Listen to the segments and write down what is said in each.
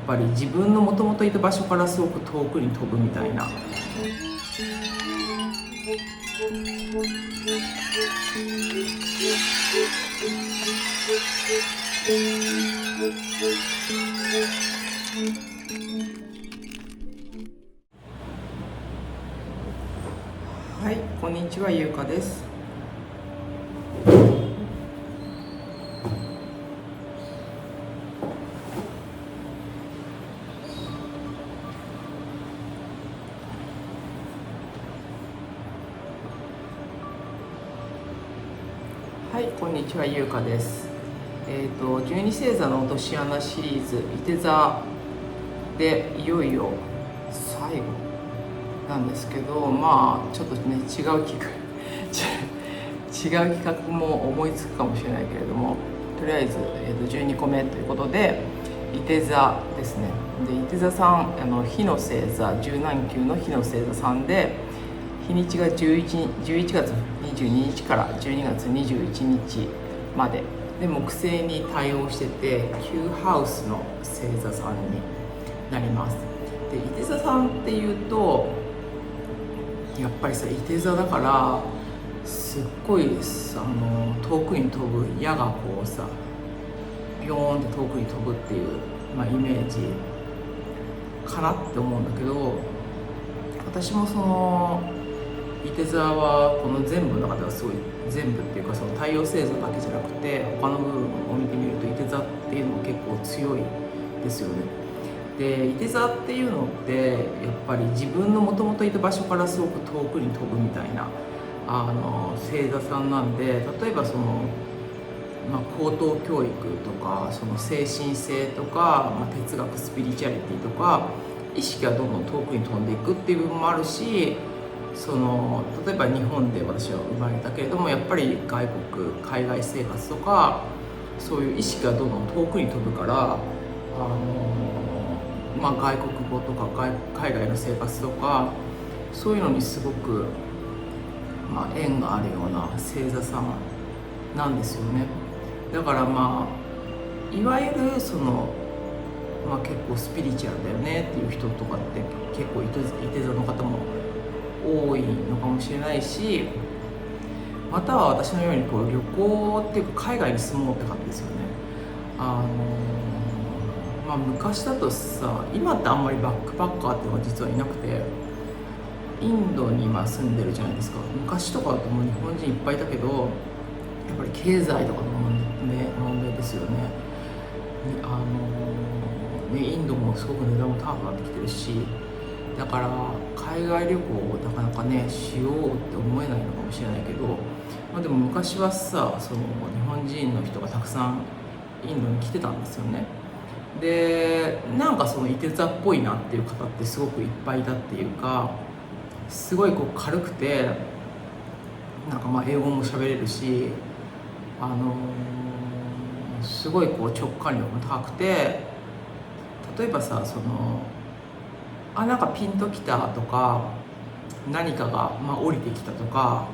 ぱり自分のもともといた場所からすごく遠くに飛ぶみたいな。はい、こんにちは、ゆうかです。はい、こんにちは、ゆうかです。12星座の落とし穴シリーズ、いて座でいよいよ最後なんですけど、まあちょっとね違う企画も思いつくかもしれないけれども、とりあえず、12個目ということで、いて座ですね。で、いて座さん、火の星座、十何宮の火の星座さんで、日にちが11月22日から12月21日までで、木星に対応してて9ハウスの星座さんになります。で、いて座さんっていうとやっぱりさ、いて座だからすっごい遠くに飛ぶ矢がこうさ、ビョーンって遠くに飛ぶっていう、イメージかなって思うんだけど、私もそのいて座はこの全部の中ではすごい、全部っていうかその太陽星座だけじゃなくて他の部分を見てみるといて座っていうのも結構強いですよね。で、いて座っていうのってやっぱり自分のもともといた場所からすごく遠くに飛ぶみたいな星座さんなんで、例えばその、高等教育とかその精神性とか、哲学スピリチュアリティとか意識がどんどん遠くに飛んでいくっていう部分もあるし、その例えば日本で私は生まれたけれども、やっぱり海外生活とかそういう意識がどんどん遠くに飛ぶから、外国語とか海外の生活とかそういうのにすごく、縁があるような星座さんなんですよね。だからいわゆるその、結構スピリチュアルだよねっていう人とかって結構いて座の方も多いのかもしれないし、または私のようにこう旅行っていうか海外に住もうって感じですよね。昔だとさ、今ってあんまりバックパッカーっていうのが実はいなくて、インドに今住んでるじゃないですか。昔とかだともう日本人いっぱいいたけど、やっぱり経済とかの問題ですよね。インドもすごく値段も高くなってきてるし、だから海外旅行をなかなかねしようって思えないのかもしれないけど、でも昔はさ、その日本人の人がたくさんインドに来てたんですよね。で、なんかそのいて座っぽいなっていう方ってすごくいっぱいいたっていうか、すごいこう軽くて、なんか英語も喋れるし、すごいこう直感力も高くて、例えばさ、そのなんかピンときたとか、何かが降りてきたとか、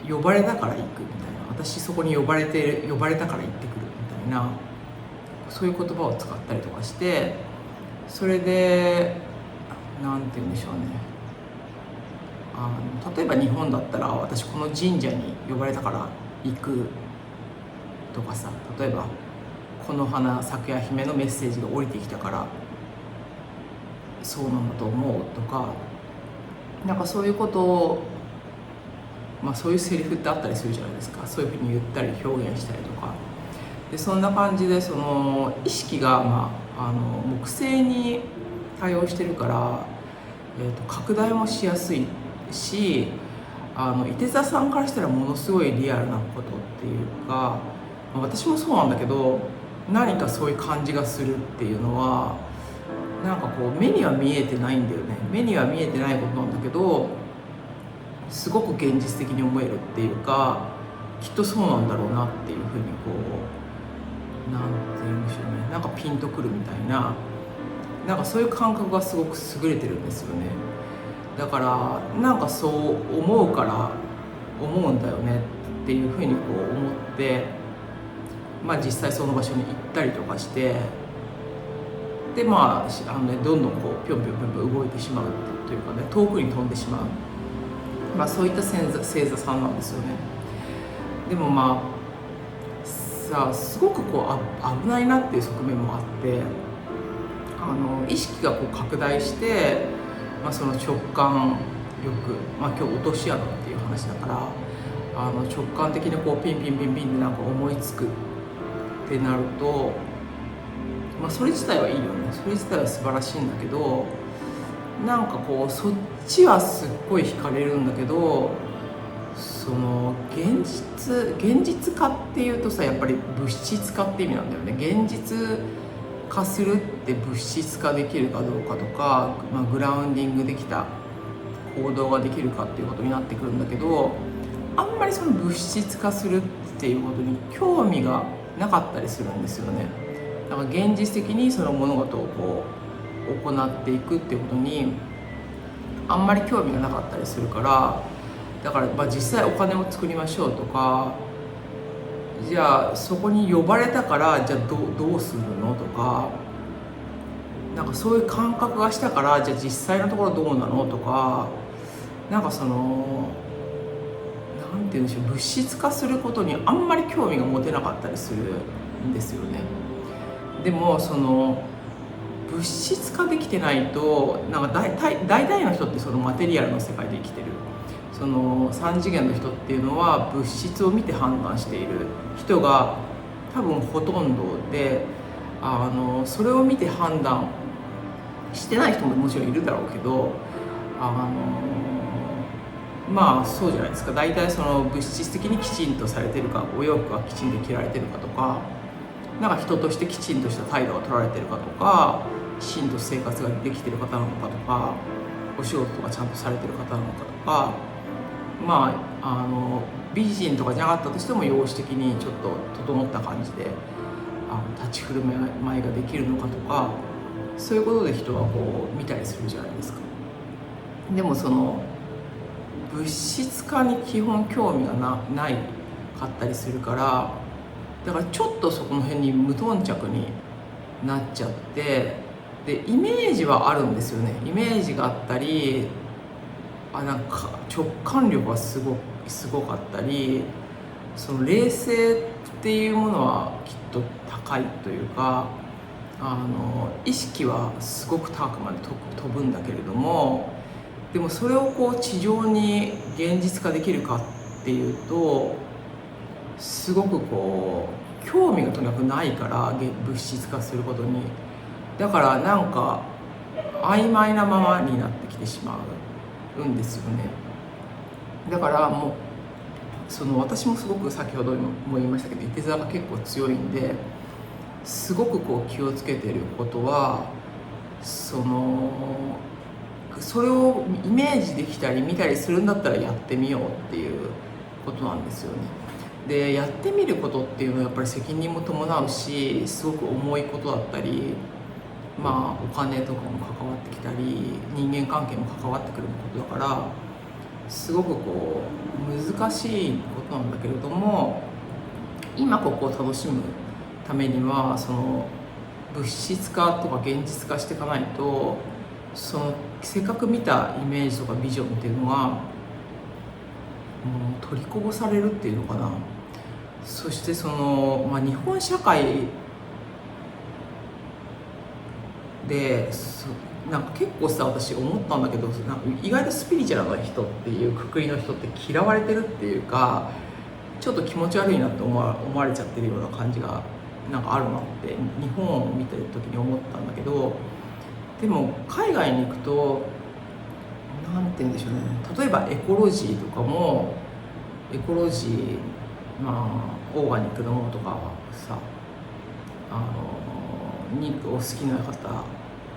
呼ばれたから行くみたいな、私そこに呼ばれたから行ってくるみたいな、そういう言葉を使ったりとかして、それでなんて言うんでしょうね、例えば日本だったら、私この神社に呼ばれたから行くとかさ、例えばこの花咲夜姫のメッセージが降りてきたからそうなんだと思うとか、なんかそういうことを、そういうセリフってあったりするじゃないですか。そういうふうに言ったり表現したりとかで、そんな感じでその意識が、木星に対応してるから、拡大もしやすいし、いて座さんからしたらものすごいリアルなことっていうか、私もそうなんだけど、何かそういう感じがするっていうのは、なんかこう目には見えてないんだよね。目には見えてないことなんだけど、すごく現実的に思えるっていうか、きっとそうなんだろうなっていうふうにこう、なんて言うんでしょうね、なんかピンとくるみたいな、なんかそういう感覚がすごく優れてるんですよね。だからなんかそう思うから思うんだよねっていうふうにこう思って、実際その場所に行ったりとかして、でまあどんどんこうぴょんぴょんぴょんぴょん動いてしまうというかね、遠くに飛んでしまう、まあ、そういった星座さんなんですよね。でもまあさあすごくこう危ないなっていう側面もあって、意識がこう拡大して、まあ、その直感力、まあ、今日落とし穴っていう話だから、直感的にこうピンピンピンピンってなんか思いつくってなると、まあ、それ自体はいいよね、それ自体は素晴らしいんだけど、なんかこうそっちはすっごい惹かれるんだけど、その現実化っていうとさ、やっぱり物質化って意味なんだよね。現実化するって物質化できるかどうかとか、まあ、グラウンディングできた行動ができるかっていうことになってくるんだけど、あんまりその物質化するっていうことに興味がなかったりするんですよね。だから現実的にその物事をこう行っていくっていうことにあんまり興味がなかったりするから、だからまあ実際お金を作りましょうとか、じゃあそこに呼ばれたからじゃあどうするのとか、なんかそういう感覚がしたからじゃあ実際のところどうなのとか、なんかそのなんて言うんでしょう、物質化することにあんまり興味が持てなかったりするんですよね。でもその物質化できてないと、なんか大体の人ってそのマテリアルの世界で生きてる、その3次元の人っていうのは物質を見て判断している人が多分ほとんどで、それを見て判断してない人ももちろんいるだろうけど、まあそうじゃないですか。大体その物質的にきちんとされてるか、お洋服がきちんと着られてるかとか、なんか人としてきちんとした態度が取られてるかとか、きちんと生活ができてる方なのかとか、お仕事とかちゃんとされてる方なのかとか、まあ美人とかじゃなかったとしても容姿的にちょっと整った感じで立ち振る舞いができるのかとか、そういうことで人はこう見たりするじゃないですか。でもその物質化に基本興味がないかったりするから、だからちょっとそこの辺に無頓着になっちゃって、でイメージはあるんですよね。イメージがあったり、なんか直感力がすごかったり、その冷静っていうものはきっと高いというか、意識はすごく高くまで飛ぶんだけれども、でもそれをこう地上に現実化できるかっていうと、すごくこう興味がとにかくないから、物質化することに。だからなんか曖昧なままになってきてしまうんですよね。だからもうその私もすごく先ほども言いましたけど、いて座が結構強いんで、すごくこう気をつけてることは、それをイメージできたり見たりするんだったらやってみようっていうことなんですよね。でやってみることっていうのはやっぱり責任も伴うし、すごく重いことだったり、まあお金とかも関わってきたり、人間関係も関わってくることだから、すごくこう難しいことなんだけれども、今ここを楽しむためにはその物質化とか現実化していかないと、そのせっかく見たイメージとかビジョンっていうのがもう取りこぼされるっていうのかな。そしてその、日本社会でなんか結構さ、私思ったんだけど、なんか意外とスピリチュアルな人っていうくくりの人って嫌われてるっていうか、ちょっと気持ち悪いなって思われちゃってるような感じがなんかあるなって日本を見てる時に思ったんだけど、でも海外に行くとなんて言うんでしょうね、例えばエコロジーとかも、エコロジー、オーガニックのものとかさ、肉を好きな方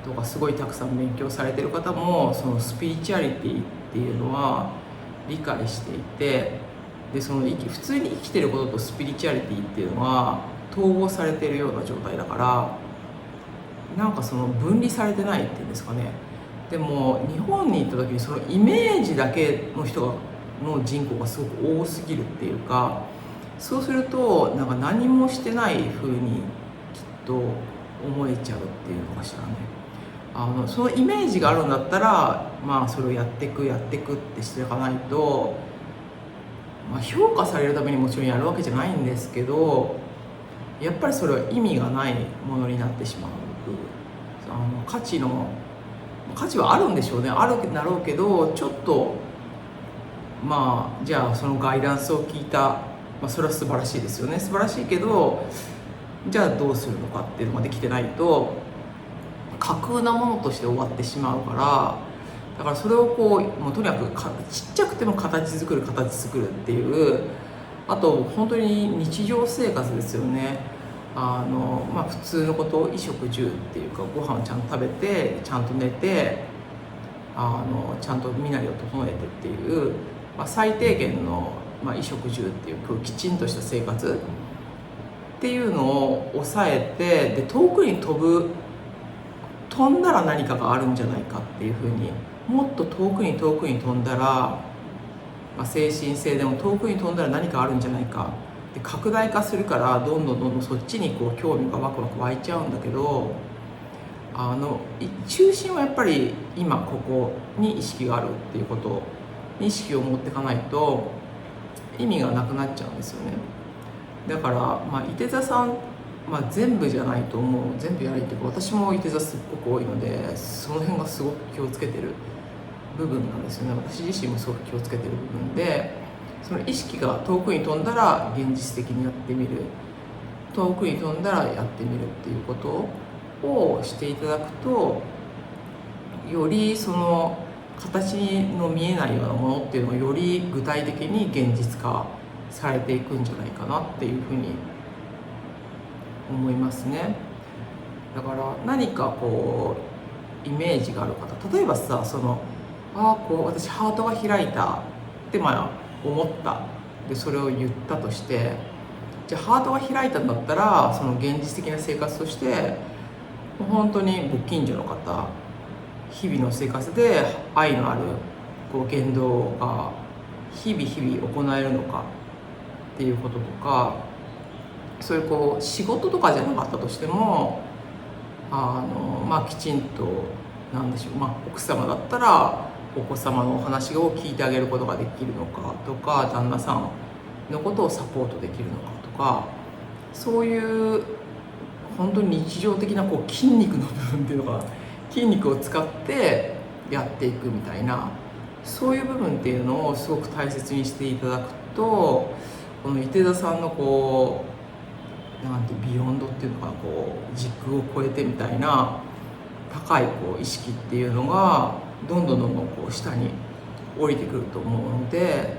とかすごいたくさん勉強されてる方も、そのスピリチュアリティっていうのは理解していて、でその普通に生きてることとスピリチュアリティっていうのは統合されているような状態だから、なんかその分離されてないっていうんですかね。でも日本に行った時にそのイメージだけの人の人口がすごく多すぎるっていうか、そうするとなんか何もしてない風にきっと思えちゃうっていうのかしらね。そのイメージがあるんだったら、まあそれをやっていくってしていかないと、まあ、評価されるためにもちろんやるわけじゃないんですけど、やっぱりそれは意味がないものになってしまう。価値はあるんでしょうね、あるだろうけど、ちょっとまあじゃあそのガイダンスを聞いた、まあ、それは素晴らしいですよね、素晴らしいけど、じゃあどうするのかっていうのができてないと架空なものとして終わってしまうから、だからそれをもうとにかくちっちゃくても形作るっていう、あと本当に日常生活ですよね。まあ、普通のことを衣食住っていうか、ご飯をちゃんと食べてちゃんと寝てちゃんと身なりを整えてっていう、まあ、最低限の、まあ、衣食住っていうきちんとした生活っていうのを抑えて、で遠くに飛んだら何かがあるんじゃないかっていうふうに、もっと遠くに飛んだら、まあ、精神性でも遠くに飛んだら何かあるんじゃないかで拡大化するから、どんどんそっちに興味がワクワク湧いちゃうんだけど、中心はやっぱり今ここに意識があるっていうことに意識を持っていかないと意味がなくなっちゃうんですよね。だから、まあ、いて座さん、まあ、全部じゃないと思う、全部やないっていうか、私もいて座すっごく多いので、その辺がすごく気をつけてる部分なんですよね。私自身もすごく気をつけてる部分で、その意識が遠くに飛んだら現実的にやってみる、遠くに飛んだらやってみるっていうことをしていただくと、よりその形の見えないようなものっていうのがより具体的に現実化されていくんじゃないかなっていうふうに思いますね。だから何かイメージがある方、例えばさ、私ハートが開いたって思った、でそれを言ったとして、じゃあハートが開いたんだったら、その現実的な生活として本当にご近所の方、日々の生活で愛のある言動が日々行えるのかっていうこととか、そういう仕事とかじゃなかったとしても、まあきちんとなんでしょう、まあ、奥様だったらお子様のお話を聞いてあげることができるのかとか、旦那さんのことをサポートできるのかとか、そういう本当に日常的な筋肉の部分っていうのが、筋肉を使ってやっていくみたいな、そういう部分っていうのをすごく大切にしていただくと、このいて座さんのなんてビヨンドっていうのかな、時空を超えてみたいな高い意識っていうのがどんどん下に降りてくると思うので、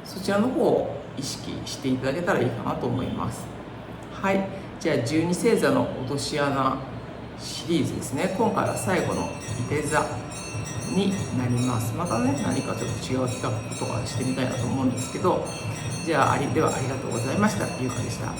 そちらの方を意識していただけたらいいかなと思います。はい、じゃあ12星座の落とし穴シリーズですね。今回は最後のいて座になります。またね、何かちょっと違う企画とかしてみたいなと思うんですけど、じゃあではありがとうございました。ゆうかでした。